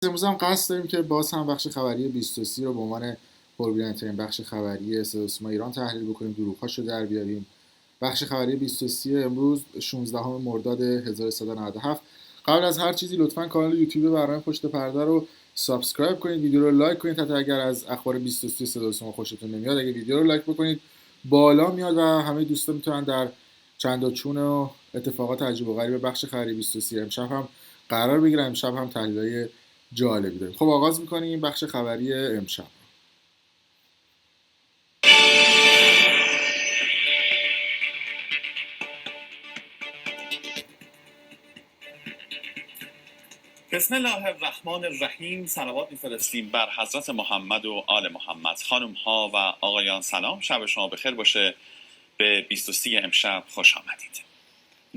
امروز هم قصد داریم که باز هم بخش خبری 23 رو به عنوان پربینندترین بخش خبری صدا سیما ایران تحلیل بکنیم، گروه‌هاش رو در بیاریم. بخش خبری 23 امروز 16 مرداد 1397. قبل از هر چیزی لطفاً کانال یوتیوب برنامه پشت پرده رو سابسکرایب کنید، ویدیو رو لایک کنید تا اگر از اخبار 23 صدا سیما خوشتون نمیاد اگه ویدیو رو لایک بکنید بالا میاد و همه دوستان میتونن در چنداچون و اتفاقات عجیب و غریب بخش خبری 23 امشب هم قرار بگیرن. امشب هم تحلیل‌های جالبی داریم. خب آغاز می‌کنیم بخش خبری امشب. بسم الله الرحمن الرحیم. صلوات می‌فرستیم بر حضرت محمد و آل محمد. خانم‌ها و آقایان سلام، شب شما بخیر باشه. به 23 امشب خوش آمدید.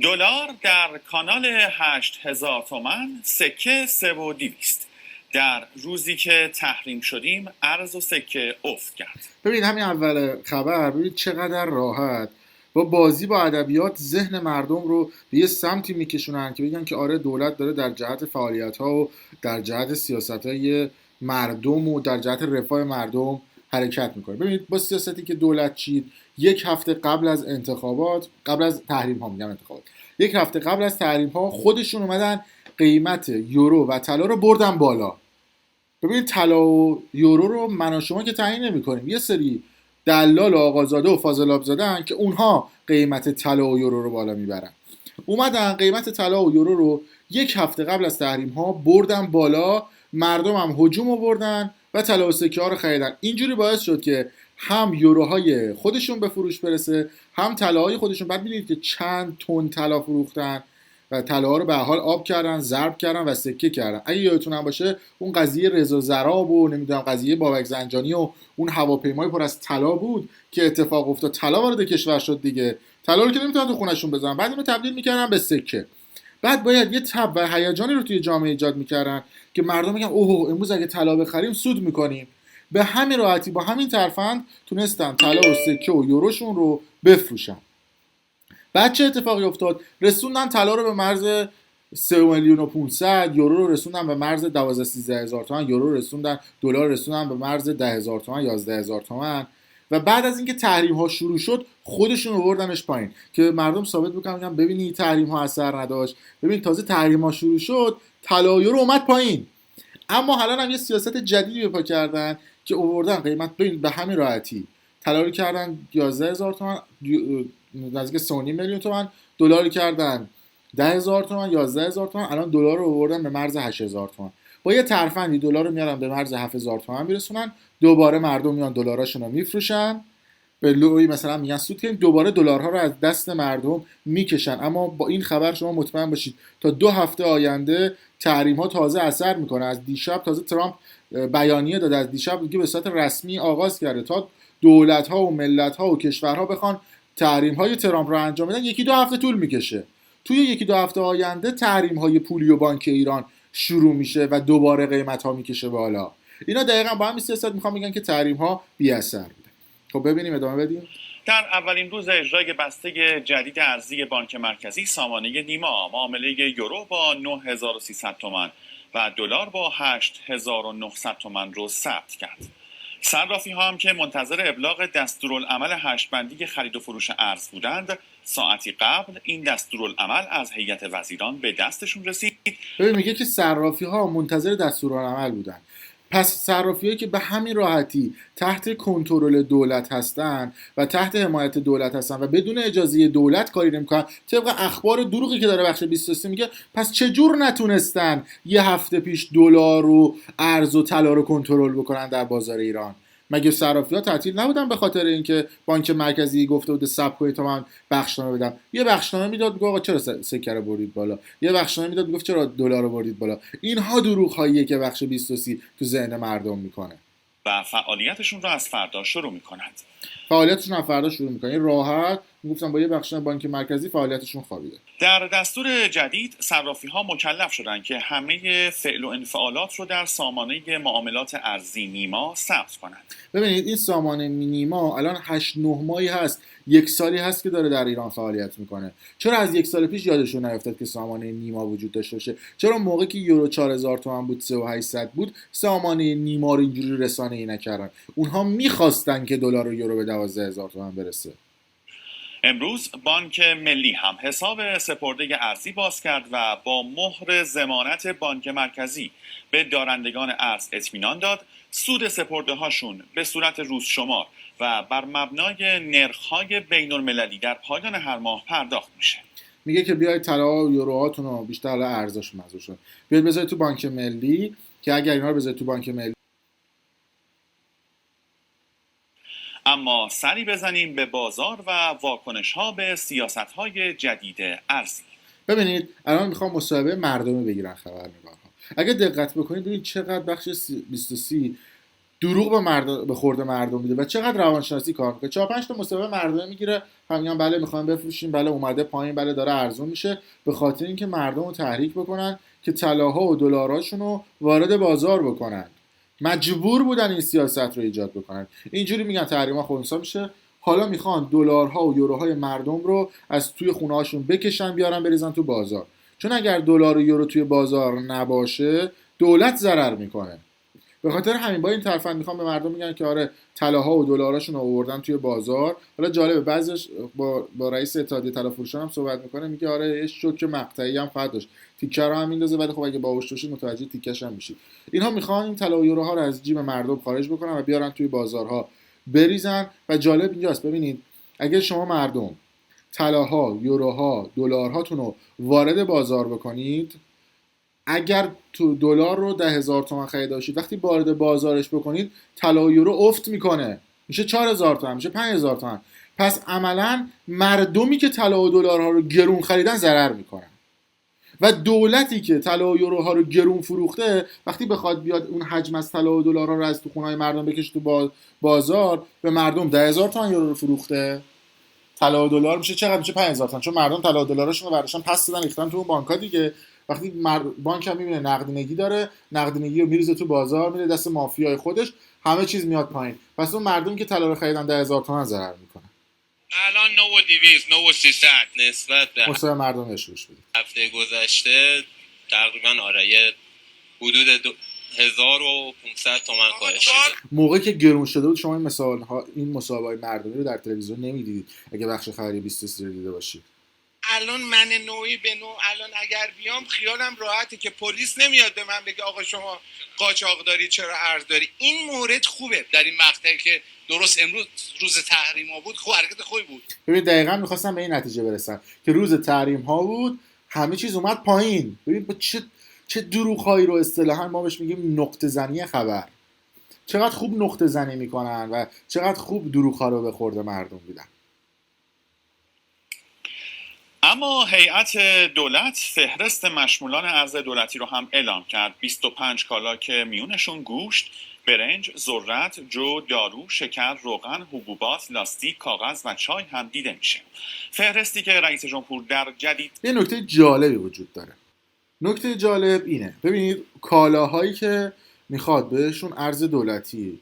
دلار در کانال 8000 تومان، سکه 3200. در روزی که تحریم شدیم ارز و سکه افت کرد. ببین همین اول خبر، ببین چقدر راحت با بازی با ادبیات ذهن مردم رو به یه سمتی میکشونن که بگن که آره دولت داره در جهت فعالیت‌ها و در جهت سیاست‌های مردم و در جهت رفاه مردم حرکت میکنه. ببینید با سیاستی که دولت چید یک هفته قبل از انتخابات، قبل از تحریم ها، میگم انتخابات، یک هفته قبل از تحریم ها خودشون اومدن قیمت یورو و طلا رو بردن بالا. ببینید طلا و یورو رو من و شما که تعیین نمی‌کنیم، یه سری دلال و آقازاده و فاضلاب زدن که اونها قیمت طلا و یورو رو بالا میبرن. اومدن قیمت طلا و یورو رو یک هفته قبل از تحریم ها بردن بالا، مردم هم هجوم آوردن و طلا و سکه ها رو خریدن. اینجوری باعث شد که هم یوروهای خودشون به فروش برسه، هم طلاهای خودشون. بعد ببینید که چند تن طلا فروختن و طلاها رو به حال آب کردن، ضرب کردن و سکه کردن. اگه یادتون هم باشه اون قضیه رضا زراب و نمیدونم قضیه بابک زنجانی و اون هواپیمای پر از طلا بود که اتفاق افتاد، طلا وارد کشور شد دیگه. طلا رو که نمیتونن تو خونشون بزنن، بعد اینو تبدیل میکردن به سکه. بعد باید یه تب و هیجانی رو توی جامعه ایجاد میکردن که مردم میگن اوه امروز اگه طلا بخریم سود میکنیم. به همین راحتی با همین ترفند تونستن طلا و سکه و یوروشون رو بفروشن. بعد چه اتفاقی افتاد؟ رسوندن طلا رو به مرز 3,500,000، یورو رو رسوندن به مرز 12-13 تومان، یورو رو رسوندن، دلار رسوندن به مرز 10,000 تومان، 11,000 تومان. و بعد از اینکه تحریم ها شروع شد خودشون آوردنش پایین که مردم ثابت بکنن ببینید تحریم ها اثر نداشت. ببین تازه تحریم ها شروع شد طلا و یورو اومد پایین. اما حالا هم یه سیاست جدیدی به پا کردن که آوردن قیمت به همین راحتی طلا رو کردن 11,000 تومان، نزدیک 3.5 میلیون تومان، دلار کردن 10,000 تومان، 11,000 تومان، الان دلار رو آوردن به مرز 8,000 تومان. با یه ترفندی دلار رو میارن به مرز 7,000 تومان میرسونن، دوباره مردم میان دلاراشون رو میفروشن به لوی مثلا میگن سود کنیم، دوباره دلارها رو از دست مردم میکشن. اما با این خبر شما مطمئن باشید تا 2 هفته آینده تحریم ها تازه اثر میکنه. از دیشب تازه ترامپ بیانیه داده، از دیشب دیگه به صورت رسمی آغاز کرده تا دولت ها و ملت ها و کشورها بخوان تحریم های ترامپ رو انجام بدن 1-2 هفته طول میکشه. توی 1-2 هفته آینده تحریم های پولی و بانک ایران شروع میشه و دوباره قیمت ها میکشه بالا. اینا دقیقاً با همین سیاست میخوام بگن که تحریم ها بی اثر بوده. خب ببینیم ادامه بدیم. در اولین روز اجرای بسته جدید ارزی بانک مرکزی، سامانه نیما معامله یورو با 9,300 تومان و دلار با 8,900 تومان رو ثبت کرد. صرافی ها هم که منتظر ابلاغ دستورالعمل 8 بندی خرید و فروش ارز بودند، ساعتی قبل این دستورالعمل از هیئت وزیران به دستشون رسید. ببین میگه که صرافی ها منتظر دستورالعمل بودن. پس صرافی‌هایی که به همین راحتی تحت کنترل دولت هستن و تحت حمایت دولت هستن و بدون اجازه دولت کاری نمی‌کنن، طبق اخبار دروغی که داره بخش 23 میگه، پس چجور نتونستن یه هفته پیش دلار و ارز و طلا رو کنترل بکنن در بازار ایران؟ مگه صرافی‌ها تعطیل نبودن به خاطر اینکه بانک مرکزی گفته بود صبر کنید تا من بخشنامه بدم؟ یه بخشنامه میداد میگه آقا چرا سکه رو برید بالا، یه بخشنامه میداد میگفت چرا دلار رو بردید بالا. اینها دروغ‌هاییه که بخش 23 تو ذهن مردم میکنه و فعالیتشون رو از فردا شروع میکنند. فعالیتشون از فردا شروع میکنه. راحت میگفتن با یه بخش بانک مرکزی فعالیتشون خوابیده. در دستور جدید صرافی‌ها مکلف شدند که همه فعل و انفعالات رو در سامانه معاملات ارزی نیما ثبت کنند. ببینید این سامانه نیما الان 8-9 ماهی هست، 1 سالی هست که داره در ایران فعالیت میکنه. چرا از 1 سال پیش یادشون نیفتاد که سامانه نیما وجود داشته باشه؟ چرا موقعی که یورو 4000 تومان بود 3800 بود سامانه نیما رو اینجوری رسانه‌ای نکردن؟ اونها میخواستن که دلار و یورو به 12000 تومان برسه. امروز بانک ملی هم حساب سپرده ارزی باز کرد و با مهر ضمانت بانک مرکزی به دارندگان ارز اطمینان داد سود سپرده هاشون به صورت روز شمار و بر مبنای نرخ‌های بین‌المللی در پایان هر ماه پرداخت میشه. میگه که بیاید طلا و یوروهاتون رو بیشتر حالا ارزش مزوشون بیاید بذارید تو بانک ملی، که اگر اینا رو بذارید تو بانک ملی. اما سری بزنیم به بازار و واکنش‌ها به سیاست‌های جدید ارزی. ببینید الان میخوام مصاحبه مردمی بگیرن خبرنگارها. اگه دقت بکنید ببینید چقدر بخش 23 دروغ به خورد مردم میده و چقدر روانشناسی کار میکنه. 4-5 تا مصاحبه مردمی میگیره، میگن بله میخوام بفروشیم، بله اومده پایین، بله داره ارزون میشه، به خاطر اینکه مردم رو تحریک بکنن که طلاها و دلاراشون رو وارد بازار بکنن. مجبور بودن این سیاست رو ایجاد بکنن. اینجوری میگن تحریما خنثی میشه. حالا میخوان دلارها و یوروهای مردم رو از توی خونه‌هاشون بکشن بیارن بریزن تو بازار، چون اگر دلار و یورو توی بازار نباشه دولت ضرر میکنه. به خاطر همین با این ترفند میخوام به مردم میگن که آره طلاها و دلاراشون رو آوردن توی بازار. حالا جالبه بعضیش با رئیس اتحادیه طلا فروشان هم صحبت میکنه، میگه آره یه شوک مقطعی هم خواهد داشت، تیکه رو هم میندازه، ولی خب اگه باهوش باشید متوجه تیکش هم میشید. اینها میخوان این طلا و یوروها رو از جیب مردم خارج بکنن و بیارن توی بازارها بریزن. و جالب اینجاست ببینید اگه شما مردم طلاها، یوروها، دلارهاتون رو وارد بازار بکنید، اگر تو دلار رو 10,000 تومان خرید داشتید، وقتی وارد بازارش بکنید طلا و یورو افت میکنه، میشه 4,000 تومان، میشه 5,000 تومان. پس عملا مردمی که طلا و دلارها رو گرون خریدن ضرر میکنن و دولتی که طلا و یوروها رو گرون فروخته وقتی بخواد بیاد اون حجم از طلا و دلارها رو از تو خونه‌های مردم بکشه تو بازار، به مردم 10,000 تومان یورو رو فروخته، طلا و دلار میشه چقدر؟ میشه 5,000 تومان، چون مردم طلا و دلارشون رو برداشتن پس دادن ریختن تو اون بانک‌ها دیگه. وقتی بانک هم میبینه نقدینگی داره، نقدینگی رو میریزه تو بازار، میره دست مافیای خودش، همه چیز میاد پایین. پس اون مردمی که طلا رو خریدن 10,000 تومان ضرر میکنه. الان 9200 9300 نسبت به مصاحبه مردم روش بدید. هفته گذشته تقریبا آره یه حدود 1500 تومان کاهش شده. موقعی که گرون شده بود شما این مصاحبه‌های مردمی رو در تلویزیون نمیدیدید اگه بخش خبری 23 رو دیده باشید. الان من نوعی به نوع الان اگر بیام خیالم راحته که پلیس نمیاد به من بگه آقا شما قاچاق داری چرا ارز داری. این مورد خوبه در این مقطعی که درست امروز روز تحریم ها بود، خوب حرکت خوبی بود. ببین دقیقاً می‌خواستم به این نتیجه برسم که روز تحریم ها بود همه چیز اومد پایین. ببین با چه دروغ‌هایی رو اصطلاحاً ما بهش میگیم نقطه زنی خبر، چقدر خوب نقطه زنی میکنن و چقدر خوب دروغ‌ها رو به خورد مردم میدن. اما هیئت دولت فهرست مشمولان ارز دولتی رو هم اعلام کرد. 25 کالا که میونشون گوشت، برنج، ذرت، جو، دارو، شکر، روغن، حبوبات، لاستیک، کاغذ و چای هم دیده میشه. فهرستی که رئیس جمهور در جدید یه نکته جالبی وجود داره. نکته جالب اینه ببینید کالاهایی که میخواد بهشون ارز دولتی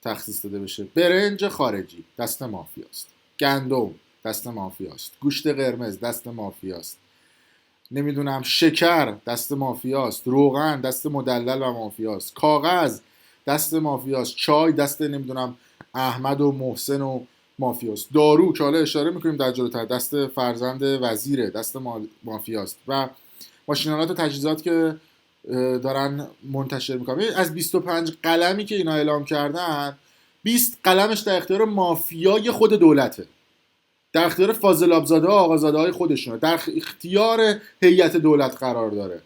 تخصیص داده بشه، برنج خارجی دست مافیاست، گندم دست مافیاست، گوشت قرمز دست مافیاست، نمیدونم شکر دست مافیاست، روغن دست مدلل و مافیاست، کاغذ دست مافیاست، چای دست نمیدونم احمد و محسن و مافیاست، دارو که حالا اشاره میکنیم در جلوتر دست فرزند وزیره دست مافیاست و ماشینالات و تجهیزات که دارن منتشر میکنن. از 25 قلمی که اینا اعلام کردن 20 قلمش در اختیار مافیای خود دولته، در اختیار فاضل آبزاده ها آقازاده های خودشونه، در اختیار هیئت دولت قرار داره.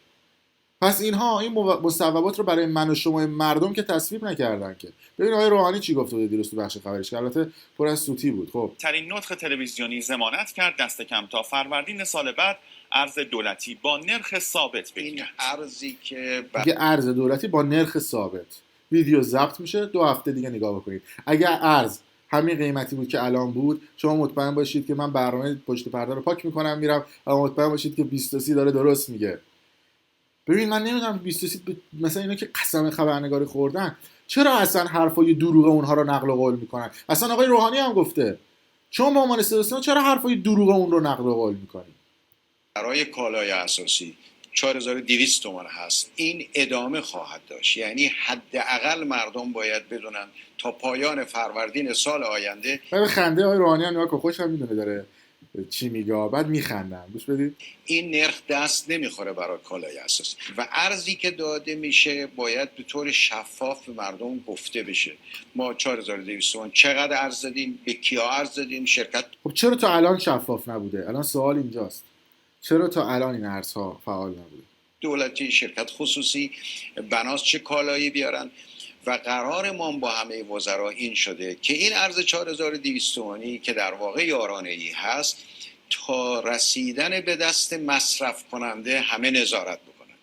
پس اینها این مصوبات رو برای من و شما مردم که تصویب نکردن که. ببین آقای روحانی چی گفته بود دیروز تو بخش خبریش که البته پر از سوتی بود. خب ترین نطق تلویزیونی ضمانت کرد دست کم تا فروردین سال بعد ارز دولتی با نرخ ثابت این بگیرد. ارزی که اگه ارز دولتی با نرخ ثابت ویدیو ضبط میشه 2 هفته دیگه نگاه بکنید. اگر ارز همین قیمتی بود که الان بود، شما مطمئن باشید که من برنامه پشت پرده رو پاک میکنم میرم، اما مطمئن باشید که 23 داره درست میگه. ببین من نمیدونم 23 مثلا اینا که قسم خبرنگاری خوردن چرا اصلا حرفای دروغ اونها رو نقل قول میکنن. اصلا آقای روحانی هم گفته شما به عنوان صدا چرا حرفای دروغ اون رو نقل قول میکنید. برای کالای اساسی 4200 تومان هست. این ادامه خواهد داشت، یعنی حداقل مردم باید بدونن تا پایان فروردین سال آینده. به خنده آقای روحانی هم که خوشم میدونه داره چی میگه، بعد میخندم. گوش بدید. این نرخ دست نمیخوره برای کالای اساسی و ارزی که داده میشه باید به طور شفاف به مردم گفته بشه. ما 4200 تومان چقدر ارز دادیم، به کیا ارز دادیم، شرکت. خب چرا تا الان شفاف نبوده؟ الان سوال اینجاست، چرا تا الان این ارزها فعال نبوده؟ دولتی، شرکت خصوصی بناس چه کالایی بیارن و قرار ما با همه وزرا این شده که این ارز 4200 تومانی که در واقع یارانه‌ای هست تا رسیدن به دست مصرف کننده همه نظارت بکنن.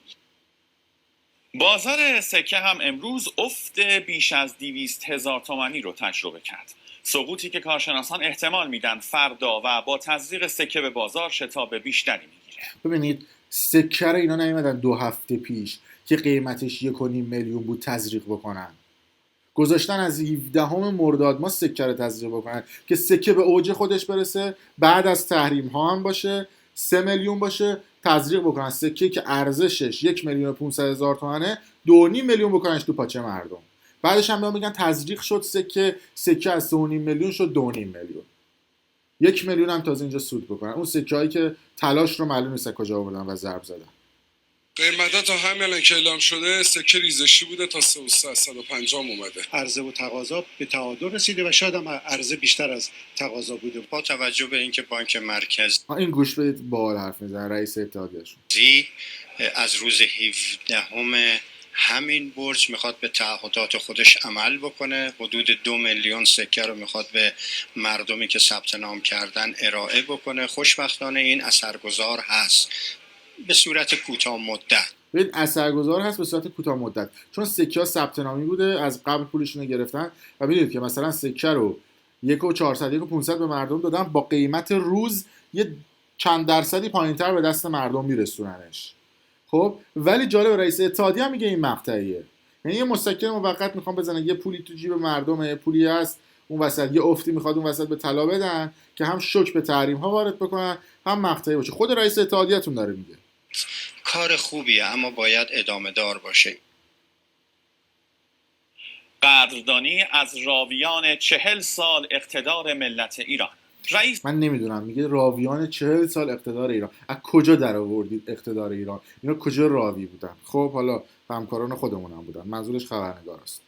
بازار سکه هم امروز افت بیش از 200,000 تومانی رو تجربه کرد. سقوطی که کارشناسان احتمال میدن فردا و با تزریق سکه به بازار شتاب بیشتری میگیره. ببینید سکه رو اینا نیومدن 2 هفته پیش که قیمتش 1.5 میلیون بود تزریق بکنن، گذاشتن از 17 مرداد ما سکه رو تزریق بکنن که سکه به اوج خودش برسه، بعد از تحریم ها هم باشه 3 میلیون باشه تزریق بکنن. سکه که ارزشش 1,500,000 تومانه 2.5 میلیون بکننش تو پاچه مردم. بعدش هم بهم میگن تزریق شد سکه از 3.5 میلیون شد 2.5 میلیون. 1 میلیون هم تازه اینجا سود بکنن. اون سکه هایی که تلاش رو معلوم نیست کجا آوردن و ضرب زدن. قیمتا تا همین الان که اعلام شده سکه ریزشی بوده تا 350 اومده. عرضه و تقاضا به تعادل رسیده و شاید هم عرضه بیشتر از تقاضا بوده. با توجه به اینکه بانک مرکزی این گوش بدید باحال حرف میزنه رئیس اتحادیه‌شون. از روز 17 همین برج میخواد به تعهدات خودش عمل بکنه، حدود 2 میلیون سکه رو میخواد به مردمی که ثبت نام کردن ارائه بکنه. خوشبختانه این اثرگذار هست به صورت کوتاه مدت. ببین اثرگذار هست به صورت کوتاه مدت، چون سکه ها ثبت نامی بوده از قبل پولشون رو گرفتن و میدونید که مثلا سکه رو 1,400 1,500 به مردم دادن، با قیمت روز یه چند درصدی پایینتر به دست مردم میرسوننش. خب ولی جالب رئیس اتحادیه هم میگه این مقطعیه، یعنی یه مسکن موقت میخوام بزنن، یه پولی تو جیب مردم، یه پولی هست اون وسط، یه افتی میخواد اون وسط به طلا بدن که هم شوک به تحریم ها وارد بکنن هم مقطعی باشه. خود رئیس اتحادیه‌تون داره میگه کار خوبیه اما باید ادامه دار باشه. قدردانی از راویان 40 سال اقتدار ملت ایران. رئیس من نمیدونم میگه راویان 40 سال اقتدار ایران، از کجا در آوردید اقتدار ایران؟ اینا کجا راوی بودن؟ خب حالا همکاران خودمون هم بودن، منظورش خبرنگاراست.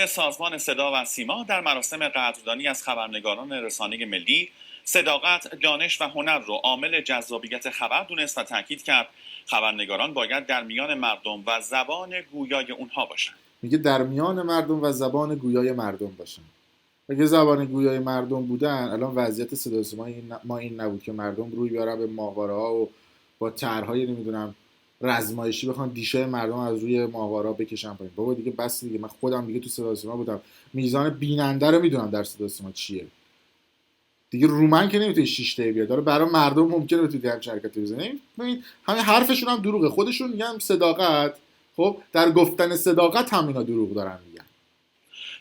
سازمان صدا و سیما در مراسم قدردانی از خبرنگاران رسانه ملی صداقت، دانش و هنر رو عامل جذابیت خبر دونست و تاکید کرد خبرنگاران باید در میان مردم و زبان گویای اونها باشن. میگه در میان مردم و زبان گویای مردم باشن. اگه زبان گویای مردم بودن الان وضعیت صدا و سیما ما این نبود که مردم روی بیارن به ماهواره‌ها و با طرح‌های نمیدونم رزمایشی بخوان دیشه مردم از روی ماهواره‌ها بکشن پایین. بابا دیگه بس دیگه، من خودم دیگه تو صدا و سیما بودم، میزان بیننده رو میدونم در صدا و سیما چیه. دیگه رومن که نمیتونه 6 تا بیاد، داره برای مردم ممکنه تو هم شرکت بزنه. ببین همین حرفشون هم دروغه، خودشون میگن صداقت، خب در گفتن صداقت هم اینا دروغ دارن میگن.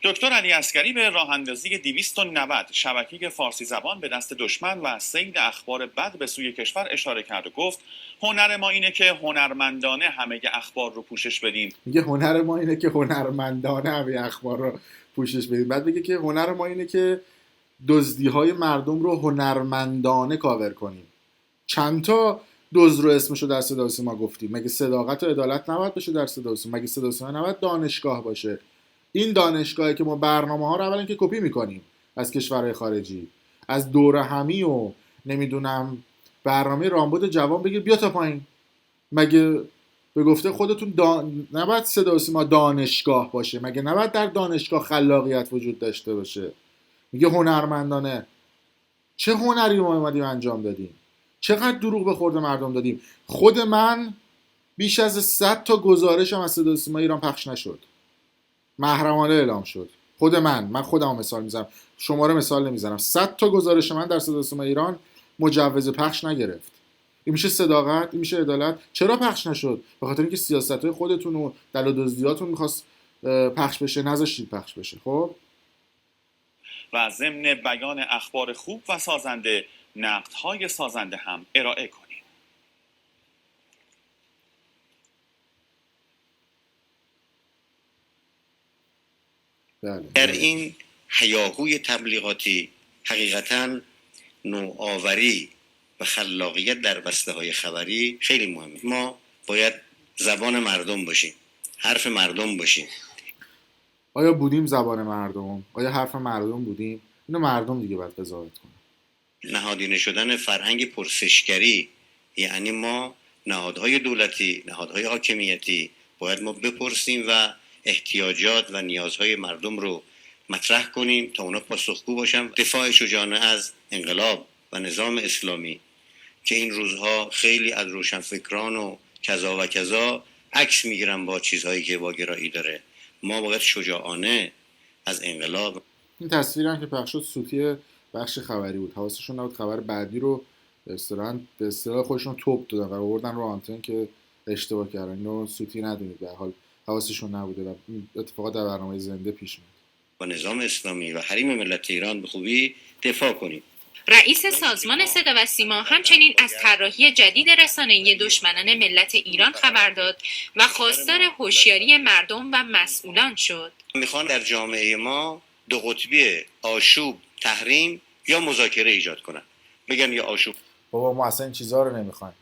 دکتر علی عسگری به راه اندازی 290 شبکه فارسی زبان به دست دشمن و صید اخبار بد به سوی کشور اشاره کرد و گفت هنر ما اینه که هنرمندانه همه اخبار رو پوشش بدیم. میگه هنر ما اینه که هنرمندانه همه اخبار رو پوشش بدیم. بعد میگه که هنر ما اینه که دزدی‌های مردم رو هنرمندانه کاور کنیم. چند تا دزد رو اسمشو در صدا و سیما گفتیم. مگه صداقت و عدالت نباید باشه در صدا و سیما؟ مگه صدا و سیما نباید دانشگاه باشه؟ این دانشگاهی که ما برنامه‌ها رو اولا که کپی می‌کنیم از کشورهای خارجی، از دوره همی و نمیدونم برنامه رامبد جوان بگیر بیا تا پایین. مگه به گفته خودتون نباید صدا و سیما دانشگاه باشه؟ مگه نباید در دانشگاه خلاقیت وجود داشته باشه؟ میگه هنرمندانه. چه هنری ما اومدیم انجام دادیم؟ چقدر دروغ به خورد مردم دادیم؟ خود من بیش از 100 تا گزارشم از صدا و سیما ایران پخش نشد، محرمانه اعلام شد. من خودم مثال میزنم، شماره مثال نمیزنم. 100 تا گزارش من در صدا سیمای ایران مجوز پخش نگرفت. این میشه صداقت؟ این میشه عدالت؟ چرا پخش نشد؟ به خاطر اینکه سیاست‌های خودتون و دل و دزدیاتون می‌خواست پخش بشه، نذاشتید پخش بشه. خب و ضمن بیان اخبار خوب و سازنده، نقدهای سازنده هم ارائه کنیم. بله. در این هیاهوی تبلیغاتی حقیقتاً نوآوری و خلاقیت در بسته‌های خبری خیلی مهمه. ما باید زبان مردم باشیم، حرف مردم باشیم. آیا بودیم زبان مردم؟ آیا حرف مردم بودیم؟ اینو مردم دیگه باید قضاوت کنه. نهادینه شدن فرهنگ پرسشگری، یعنی ما نهادهای دولتی، نهادهای حاکمیتی باید ما بپرسیم و احتیاجات و نیازهای مردم رو مطرح کنیم تا اونا پاسخگو باشن. دفاع شجاعانه از انقلاب و نظام اسلامی که این روزها خیلی از روشنفکران و کذا و کذا عکس میگیرن با چیزهایی که با گرایی داره. ما باید شجاعانه از انقلاب. این تصویری هم که پخش شد سوتی بخش خبری بود، حواسشون نبود خبر بعدی رو به اصطلاح خودشون توپ دادن و آوردن رو آنتن که اشتباه کردن. اینو سوتی ندونید، به هر حال حواسشون نبوده و اتفاقات در برنامه زنده پیش میاد. با نظام اسلامی و حریم ملت ایران به خوبی دفاع کنیم. رئیس سازمان صدا و سیما همچنین از طراحی جدید رسانه‌ای دشمنان ملت ایران خبر داد و خواستار هوشیاری مردم و مسئولان شد. میخوان در جامعه ما دو قطبی آشوب، تحریم یا مذاکره ایجاد کنن. بگن یا آشوب. بابا ما اصلا این چیزها رو نمیخوایم.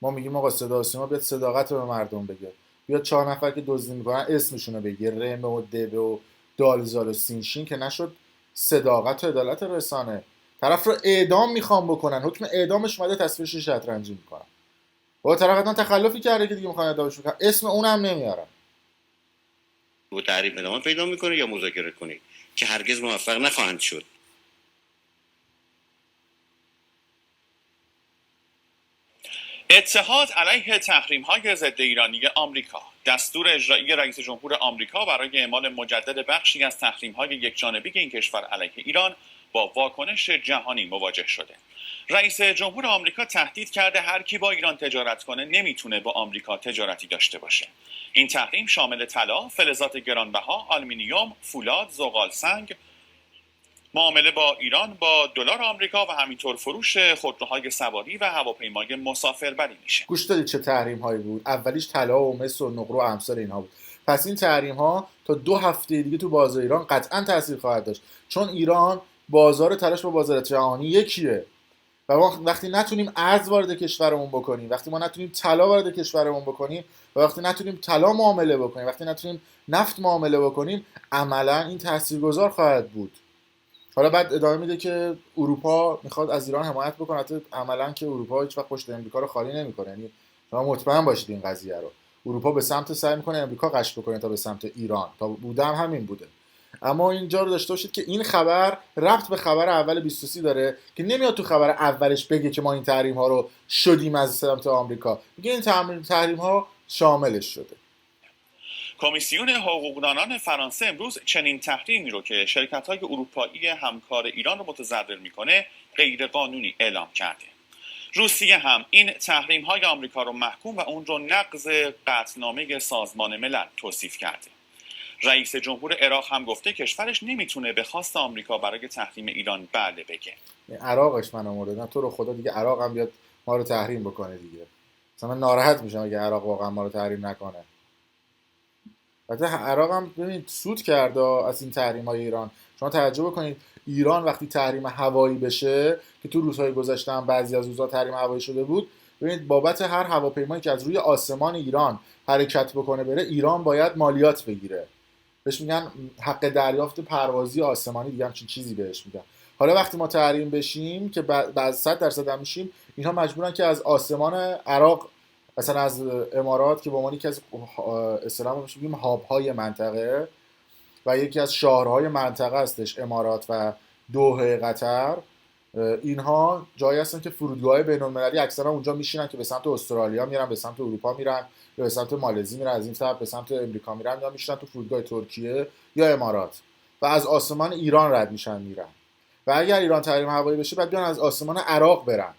ما میگیم آقا صدا و سیما بیاد صداقت رو به مردم بگه. بیاد 4 نفر که دزدی میکنن اسمشون رو بگه، رم و دبه و دالزال و سینشین که نشد صداقت و عدالت رسانه. طرف رو اعدام میخوام بکنن، حکم اعدامش اومده، تصویرش شطرنجی میکنن. با طرف حتما تخلفی کرده که دیگه میخوان اعدامش بکنن، اسم اونم نمیارن. و تحریم ادامه پیدا میکنه یا مذاکره کنه که هرگز موفق نخواهند شد. اتحاد علیه تحریم‌های ضد ایرانی آمریکا. دستور اجرایی رئیس جمهور آمریکا برای اعمال مجدد بخشی از تحریم‌های یکجانبه این کشور علیه ایران با واکنش جهانی مواجه شده. رئیس جمهور آمریکا تهدید کرده هر کی با ایران تجارت کنه نمیتونه با آمریکا تجارتی داشته باشه. این تحریم شامل طلا، فلزات گرانبها، آلومینیوم، فولاد، زغال سنگ، معامله با ایران با دلار آمریکا و همینطور فروش خودروهای سواری و هواپیمای مسافربری میشه. گوش دادید چه تحریم هایی بود؟ اولیش طلا و مس و نقره و امثال اینها بود. پس این تحریم ها تا 2 هفته دیگه تو بازار ایران قطعا تاثیر خواهد داشت، چون ایران بازار طلاش با بازار جهانی یکیه و ما وقتی نتونیم ارز وارد کشورمون بکنیم، وقتی ما نتونیم طلا وارد کشورمون بکنیم و وقتی نتونیم طلا معامله بکنیم، وقتی نتونیم نفت معامله بکنیم، عملا این تاثیرگذار خواهد بود. حالا بعد ادامه میده که اروپا میخواد از ایران حمایت بکنه، عملا که اروپا هیچ وقت پشت امریکا رو خالی نمیکنه. یعنی شما مطمئن باشید این قضیه رو، اروپا به سمت سعی میکنه امریکا قش بکنه تا به سمت ایران، تا بوده همین بوده. اما اینجا رو داشته باشید که این خبر ربط به خبر اول 23 داره که نمیاد تو خبر اولش بگه که ما این تحریم ها رو شدیم از سمت آمریکا، میگه این تحریم ها شاملش شده. کمیسیون حقوقدانان فرانسه امروز چنین تحریمی رو که شرکت‌های اروپایی همکار ایران رو متضرر میکنه غیر قانونی اعلام کرده. روسیه هم این تحریم‌های آمریکا رو محکوم و اون رو نقض قطعنامه سازمان ملل توصیف کرده. رئیس جمهور عراق هم گفته کشورش نمیتونه به خواست آمریکا برای تحریم ایران بله بگه. عراقش من آمورده، نه تو رو خدا دیگه عراق هم بیاد ما رو تحریم بکنه دیگه. مثلا من ناراحت میشم اگه عراق واقعا ما رو تحریم نکنه. البته عراق هم ببینید سود کرده از این تحریم‌های ایران. شما توجه بکنید ایران وقتی تحریم هوایی بشه که تو روزهای گذشته هم بعضی از روزها تحریم هوایی شده بود، ببینید بابت هر هواپیمایی که از روی آسمان ایران حرکت بکنه بره ایران باید مالیات بگیره. بهش میگن حق دریافت پروازی آسمانی، دیگه همچین چیزی بهش میگن. حالا وقتی ما تحریم بشیم که بعد 100% هم میشیم، اینها مجبورن که از آسمان عراق، مثلا از امارات که به عنوان یکی از اسلام میگیم هاب‌های منطقه و یکی از شهرهای منطقه هستش امارات و دوحه قطر، اینها جایی هستن که فرودگاه بین‌المللی اکثرا اونجا میشینن که به سمت استرالیا میرن، به سمت اروپا میرن یا به سمت مالزی میرن، از این طرف به سمت امریکا میرن یا میشینن تو فرودگاه ترکیه یا امارات. و از آسمان ایران رد میشن میرن و اگر ایران تحریم هوایی بشه بعد بیان از آسمان عراق برن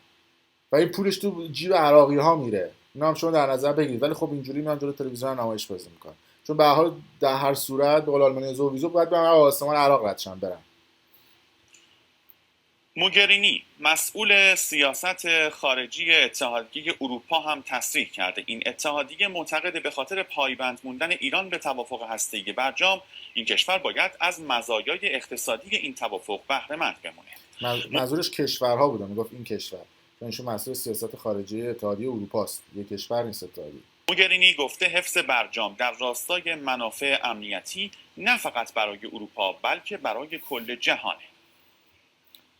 و این پولش تو جیب عراقی ها میره. اینا هم شما در نظر بگیرید. ولی خب اینجوری میان جلوی تلویزیون نمایش بازی میکنن، چون به هر حال در هر صورت به قول آلمانی زوویزو باید بیان از آسمان عراق ردشن برن. موگرینی مسئول سیاست خارجی اتحادیه اروپا هم تصریح کرده این اتحادیه معتقد به خاطر پایبند موندن ایران به توافق هسته‌ای برجام این کشور باید از مزایای اقتصادی این توافق بهره مند بمونه. منظورش کشورها بوده، میگفت این کشور، چون ایشون مسئول سیاست خارجی اتحادیه اروپا است، یک کشور نیست اتحادیه. موگرینی گفته حفظ برجام در راستای منافع امنیتی نه فقط برای اروپا بلکه برای کل جهانه.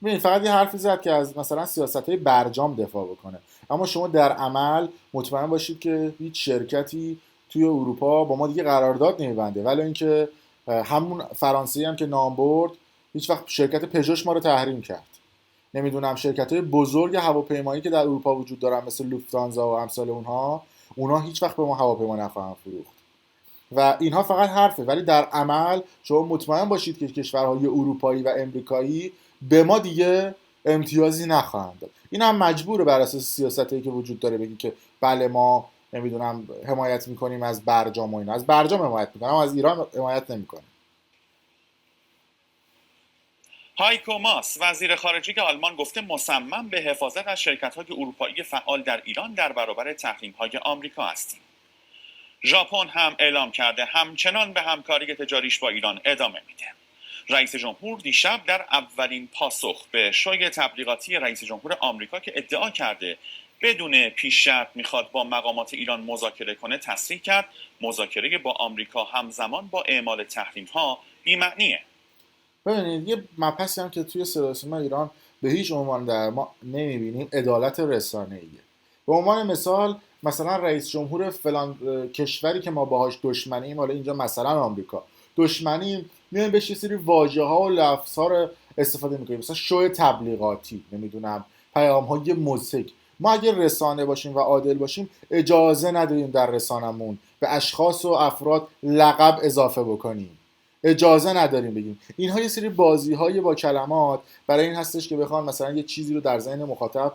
ببین فقط یه حرفی زد که از مثلا سیاست‌های برجام دفاع بکنه، اما شما در عمل مطمئن باشید که هیچ شرکتی توی اروپا با ما دیگه قرارداد نمی‌بنده. ولی اینکه همون فرانسوی هم که نام برد هیچ وقت شرکت پژوش ما رو تحریم کرد. نمیدونم شرکت‌های بزرگ هواپیمایی که در اروپا وجود دارن مثل لوفتانزا و امثال اونها هیچ وقت به ما هواپیما نخواهند فروخت. و اینها فقط حرفه، ولی در عمل شما مطمئن باشید که کشورهای اروپایی و امریکایی به ما دیگه امتیازی نخواهند داد. این هم مجبوره بر اساس سیاستایی که وجود داره بگی که بله ما نمیدونم حمایت میکنیم از برجام و اینا. از برجام حمایت میکنیم اما از ایران حمایت نمیکنیم. هایکو ماس وزیر خارجه آلمان گفته مصمم به حفاظت از شرکت‌های اروپایی فعال در ایران در برابر تحریم‌های آمریکا هستیم. ژاپن هم اعلام کرده همچنان به همکاری تجاریش با ایران ادامه میده. رئیس جمهور دیشب در اولین پاسخ به شوی تبلیغاتی رئیس جمهور آمریکا که ادعا کرده بدون پیش شرط میخواد با مقامات ایران مذاکره کنه تصریح کرد مذاکره با آمریکا همزمان با اعمال تحریم‌ها بی‌معنیه. ببینید یه مبحثی هم که توی صدا و سیما ایران به هیچ عنوان در ما نمیبینیم عدالت رسانه‌ایه. به عنوان مثلا رئیس جمهور فلان کشوری که ما باهاش دشمنیم، حالا اینجا مثلا آمریکا دشمنیم، میایم بهش یه سری واژه‌ها و لفظ‌ها رو استفاده می‌کنیم، مثلا شو تبلیغاتی، نمیدونم پیام‌های مضحک. ما اگه رسانه باشیم و عادل باشیم اجازه نداریم در رسانمون به اشخاص و افراد لقب اضافه بکنیم. اجازه نداریم بگیم. اینها یه سری بازی‌های با کلمات برای این هستش که بخوان مثلا یه چیزی رو در ذهن مخاطب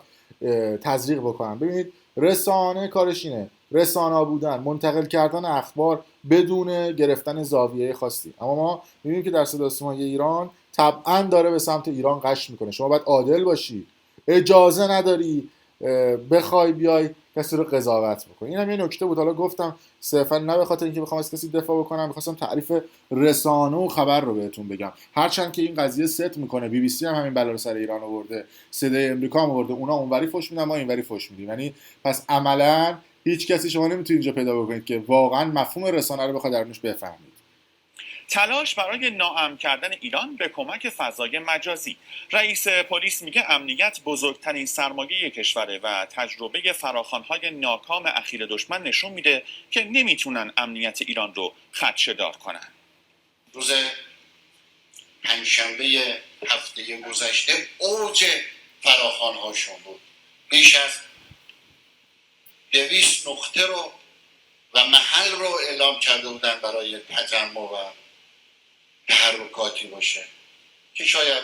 تزریق بکنن. ببینید رسانه کارش اینه، رسانا بودن، منتقل کردن اخبار بدون گرفتن زاویه خاصی. اما ما می‌بینیم که در صدا و سیمای ایران طبعاً داره به سمت ایران غش میکنه. شما باید عادل باشی، اجازه نداری بخوای بیای کسی رو قضاوت بکنی. اینم یه نکته بود، حالا گفتم صرفا نه به خاطر اینکه بخوام از کسی دفاع بکنم، می‌خواستم تعریف رسانه و خبر رو بهتون بگم. هرچند که این قضیه ست میکنه، بی بی سی هم همین بلا رو سر ایران آورده، صدای امریکا هم آورده، اونا اونوری فوش میدن ما اینوری فوش میدیم. یعنی پس عملاً هیچ کسی شما نمیتونید اینجا پیدا بکنید که واقعا مفهوم رسانه رو بخواد درونش بفهمید. تلاش برای ناامن کردن ایران به کمک فضای مجازی. رئیس پلیس میگه امنیت بزرگترین سرمایه کشوره و تجربه فراخوان‌های ناکام اخیر دشمن نشون میده که نمیتونن امنیت ایران رو خدشه‌دار کنن. روز پنجشنبه هفته گذشته اوج فراخوان‌هاشون بود. بیش از 200 نقطه رو و محل رو اعلام کرده بودن برای تجمع و تحرکاتی باشه که شاید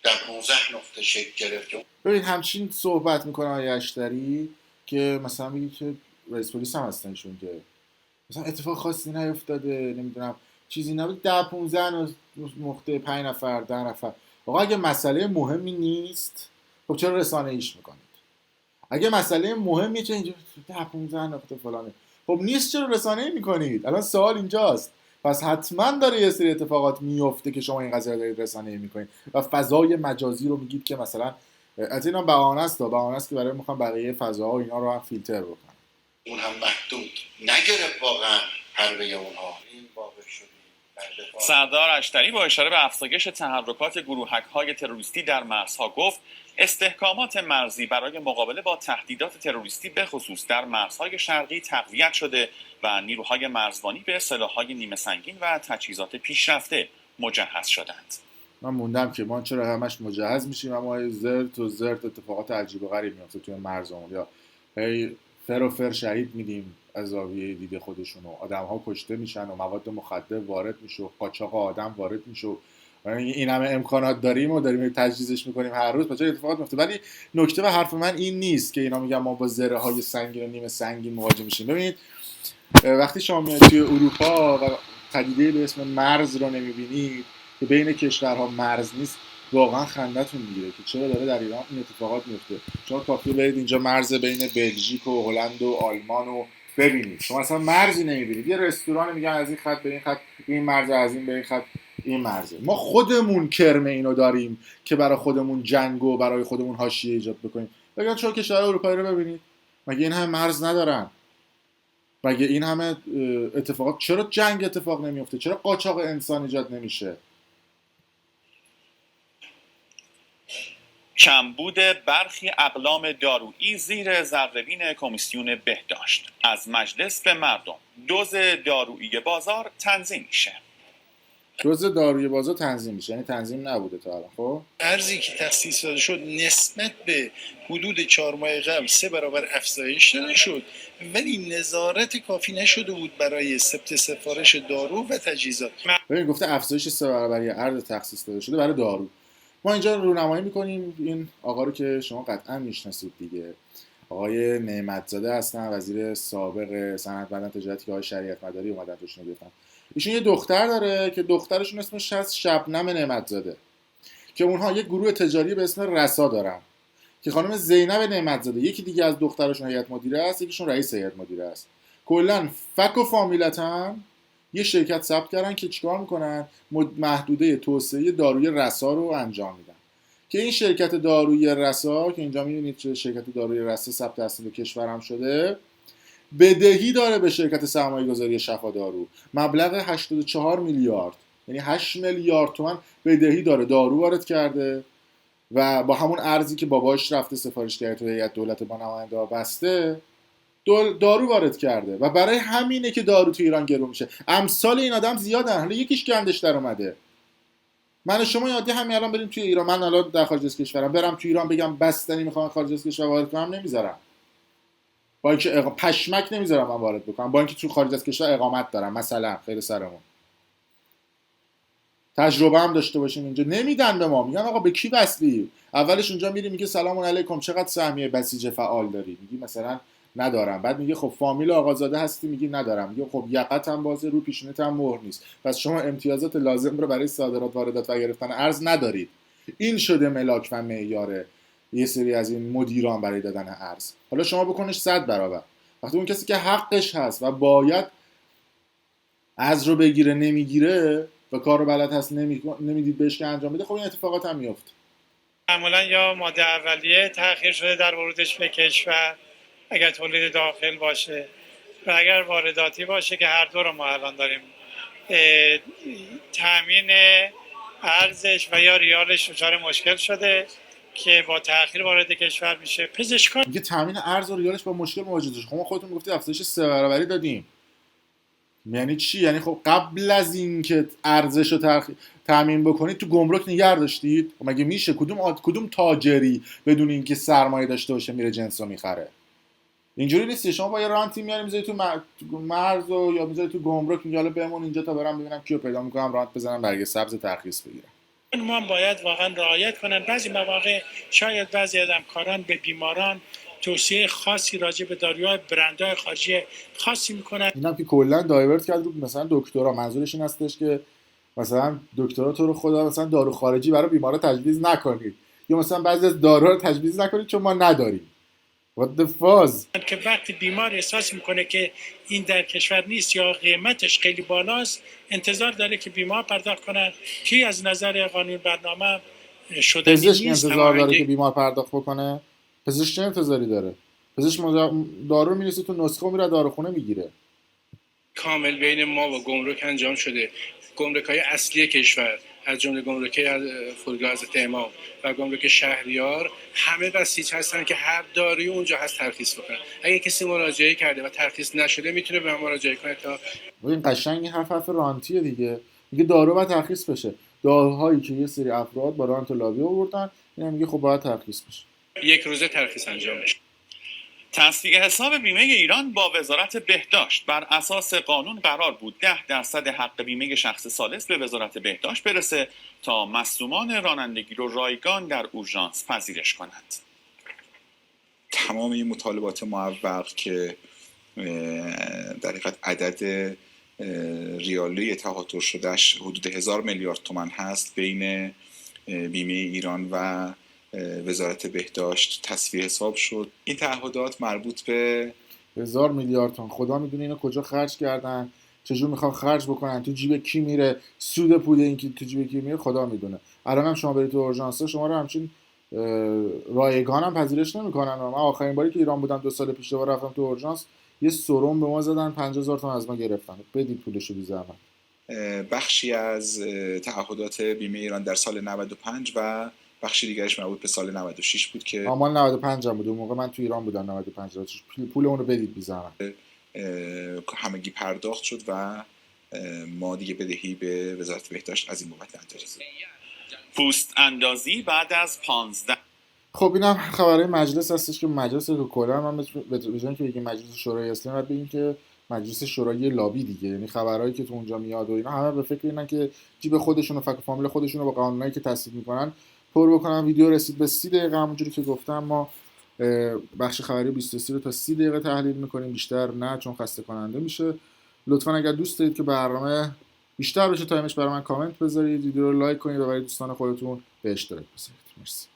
در 15 نقطه شکل گرفته. ببین همچین صحبت میکنه آقای اشتری که مثلا میگه که رئیس پلیس هم هستنشون که مثلا اتفاق خاصی نیفتاده، نمیدونم چیزی نبود، 10-15 نقطه 5 نفر 10 نفر. آقا اگه مسئله مهمی نیست خب چرا رسانه ایش میکنید؟ اگه مسئله مهمیه که اینجا 10-15 نقطه فلانه خب نیست چرا رسانه ای میکنید؟ الان سوال اینجاست. پس حتما داره یه سری اتفاقات میفته که شما این قضیه رو دارید رسانه ای میکنید و فضای مجازی رو میگید که مثلا از اینا بهانه است که برای میخوام بقیه فضاها و اینا رو هم فیلتر بکنن. اون هم محدود نگرفت واقعا حربه اونها. این واقع شدیم. سردار اشتری با اشاره به افزایش تحرکات گروهک‌های تروریستی در مرزها گفت استحکامات مرزی برای مقابله با تهدیدات تروریستی به خصوص در مرزهای شرقی تقویت شده و نیروهای مرزبانی به سلاح‌های نیمه سنگین و تجهیزات پیشرفته مجهز شدند. من موندم که ما چرا همش مجهز میشیم اما زرت اتفاقات عجیب و غریب میفته توی مرزمون، یا هی فر و فر شهید میدیم از زاویه دید خودشون و آدم‌ها کشته میشن و مواد مخدر وارد میشه و قاچاق آدم وارد میشه. این همه امکانات داریم و داریم تجهیزش میکنیم هر روز، بچه اتفاقات میفته. ولی نکته و حرف من این نیست که اینا میگن ما با ذره‌های سنگین و نیمه سنگین مواجه میشیم. ببینید وقتی شما میاد توی اروپا و پدیده به اسم مرز رو نمیبینید که بین کشورها مرز نیست، واقعا خندتون میگیره که چرا داره در ایران این اتفاقات میفته. شما کافیه برید اینجا مرز بین بلژیک و هلند و آلمان رو ببینید، شما اصلا مرزی نمیبینید. یه رستوران میگن از این خط به این خط این مرز، از این به این خط این مرزه. ما خودمون کرم اینو داریم که برای خودمون جنگ و برای خودمون حاشیه ایجاد بکنیم. بگن چرا کشورهای اروپایی رو ببینید، مگه این همه مرز ندارن؟ مگه این همه اتفاقات، چرا جنگ اتفاق نمیفته؟ چرا قاچاق انسان ایجاد نمیشه؟ کمبود برخی اقلام دارویی زیر ذره‌بین کمیسیون بهداشت. از مجلس به مردم. دوز دارویی بازار تنظیم میشه. دوز دارویی بازار تنظیم میشه یعنی تنظیم نبوده تا الان. خب ارزی که تخصیص داده شد نسبت به حدود 4 ماه قبل 3 برابر افزایش داده شد، ولی نظارت کافی نشده بود برای ثبت سفارش دارو و تجهیزات. ببین گفته افزایش 3 برابر ارز تخصیص داده شده برای دارو. ما اینجا رونمایی میکنیم این آقا رو که شما قطعا میشناسید دیگه، آقای نعمتزاده هستن، وزیر سابق صنعت معدن تجارتی که آقای شریعت مداری اومدن توشون رو گرفتن. ایشون یه دختر داره که دخترشون اسمش هست شبنم نعمتزاده، که اونها یک گروه تجاری به اسم رسا دارن که خانم زینب نعمتزاده یکی دیگه از دخترشون هیئت مدیره است، یکیشون رئیس هیئت مدیره است. کلا فک و فامیلتن یه شرکت ثبت کردن که چیکار میکنن؟ محدوده توسعه داروی رسا رو انجام میدن. که این شرکت داروی رسا که اینجا میبینید شرکت داروی رسا ثبت اصلی کشورم شده، بدهی داره به شرکت سرمایه‌گذاری شفا دارو مبلغ 84 میلیارد، یعنی 8 میلیارد تومان بدهی داره. دارو وارد کرده و با همون ارزی که باباش رفته سفارش کرده تو هیئت دولت با نماینده‌ها بسته دارو وارد کرده و برای همینه که دارو تو ایران گرون میشه. امثال این آدم زیادن، حالا یکیش گندش در اومده. من و شما یادی همین الان بریم توی ایران، من الان در خارج از کشورم، برم توی ایران بگم بستنی میخوام خارج از کشور وارد کنم، نمیذارم. با اینکه پشمک نمیذارم من وارد بکنم، با اینکه تو خارج از کشور اقامت دارم مثلا، خیر سرمون. تجربه هم داشته باشیم اینجا، نمیدن به ما، میگن آقا به کی وصلی؟ اولش اونجا میری میگه سلام علیکم چقدر سهمیه بسیج فعال داری؟ میگی مثلا ندارم. بعد میگه خب فامیل آقازاده هستی؟ میگی ندارم. میگه خب یقت هم بازه، رو پیشونیت هم مهر نیست، پس شما امتیازات لازم رو برای صادرات واردات و گرفتن ارز ندارید. این شده ملاک و معیار یه سری از این مدیران برای دادن ارز. حالا شما بکنش 100 برابر. وقتی اون کسی که حقش هست و باید ارز رو بگیره نمیگیره و کار رو بلد هست نمیدید بهش که انجام بده، خب این اتفاقات هم میفته. معمولا یا ماده اولیه تأخیر شده در ورودش به کشور اگر تولید داخل باشه و اگر وارداتی باشه که هر دو رو ما الان داریم، تامین ارزش و یا ریالش دچار مشکل شده که با تأخیر وارد کشور میشه. پزشکان میگه تامین ارز و ریالش با مشکل مواجه شده. شما خودتون گفتید افزایش 3 برابری دادیم. یعنی چی؟ یعنی خب قبل از این که ارزش رو تامین بکنید تو گمرک نگه داشتید؟ مگه میشه؟ کدوم تاجری بدون اینکه سرمایه داشته باشه میره جنس رو میخره؟ اینجوری نیست. شما با یه رانتی میاری میذاری تو مرز و یا میذاری تو گمرک، میگه حالا بمون اینجا تا برام ببینم کیو پیدا میکنم رانت بزنم برگ سبز ترخیص بگیرم. ما باید واقعا رعایت کنن. بعضی مواقع شاید بعضی از همکاران به بیماران توصیه خاصی راجع به داروهای برندهای خارجی خاصی میکنن. اینم که کلا دایورت کرد رو مثلا دکترا، منظورش این هستش که مثلا دکترا تو رو خدا مثلا دارو خارجی برای بیمارا تجویز نکنید، یا مثلا بعضی از داروها رو تجویز نکنید چون ما نداریم. What the fuck؟ که وقتی بیمار احساس میکنه که این در کشور نیست یا قیمتش خیلی بالاست، انتظار داره که بیمار پرداخت کنن که از نظر قانون برنامه شده نیست. پزشک انتظار داره که بیمار پرداخت بکنه؟ پزشک چه انتظاری داره؟ پزشک دارو میرسه تو نسخه میره داروخونه میگیره. کامل بین ما و گمرک انجام شده. گمرک‌های اصلی کشور از جمله گمرک فرودگاه حضرت امام و گمرک شهریار همه بسیج هستن که هر دارویی اونجا هست ترخیص بکنن. اگه کسی مراجعه کرده و ترخیص نشده میتونه به ما مراجعه کنه تا این قشنگ حرف رانتیه دیگه. میگه دارو باید ترخیص بشه. داروهایی که یه سری افراد با رانت لابی آوردن، اینا میگه خب باید ترخیص بشه. یک روزه ترخیص انجام بشه. تصفیه حساب بیمه ایران با وزارت بهداشت. بر اساس قانون قرار بود 10% حق بیمه شخص ثالث به وزارت بهداشت برسه تا مصدومان رانندگی رو رایگان در اورژانس پذیرش کنند. تمام این مطالبات معوق که در حقیقت عدد ریالی تهاتر شدهش حدود 1000 میلیارد تومان هست بین بیمه ایران و وزارت بهداشت تصفیه حساب شد. این تعهدات مربوط به 1000 میلیارد تومان، خدا میدونه اینو کجا خرج کردن، چجور میخوان خرج بکنن، تو جیب کی میره، سود پول این که تو جیب کی میره خدا میدونه. الان هم شما برید تو اورژانس شما رو همچین رایگان هم پذیرش نمیکنن. من آخرین باری که ایران بودم 2 سال پیش دوباره رفتم تو اورژانس یه سرم به ما زدن، 50000 تومان از ما گرفتن. بدید پولشو بی زحمت. بخشی از تعهدات بیمه ایران در سال 95 و بخشی دیگرش مربوط به سال 96 بود که مال 95 هم بود. اون موقع من تو ایران بودم 95. پول اون رو بدید بی زحمت. همگی پرداخت شد و ما دیگه بدهی به وزارت بهداشت از این بابت نداریم. پوست اندازی بعد از 15. خب اینم خبرهای مجلس هستش که مجلس رو کلا من به جای اینکه بگیم مجلس شورای اسلامی بعد بگیم که مجلس شورای لابی دیگه. یعنی خبرهایی که تو اونجا میاد و اینا همه به فکر اینن که جیب خودشون و فک فامیل خودشون رو با قانونایی که تصویب میکنن پر بکنن. ویدیو رسید به 30 دقیقه، همونجوری که گفتم ما بخش خبری 23 رو تا 30 دقیقه تحلیل میکنیم، بیشتر نه چون خسته کننده میشه. لطفا اگر دوست دارید که برنامه بیشتر بشه تایمش برای من کامنت بذارید، ویدیو رو لایک کنید و برای دوستان خودتون به اشتراک بذارید. مرسی.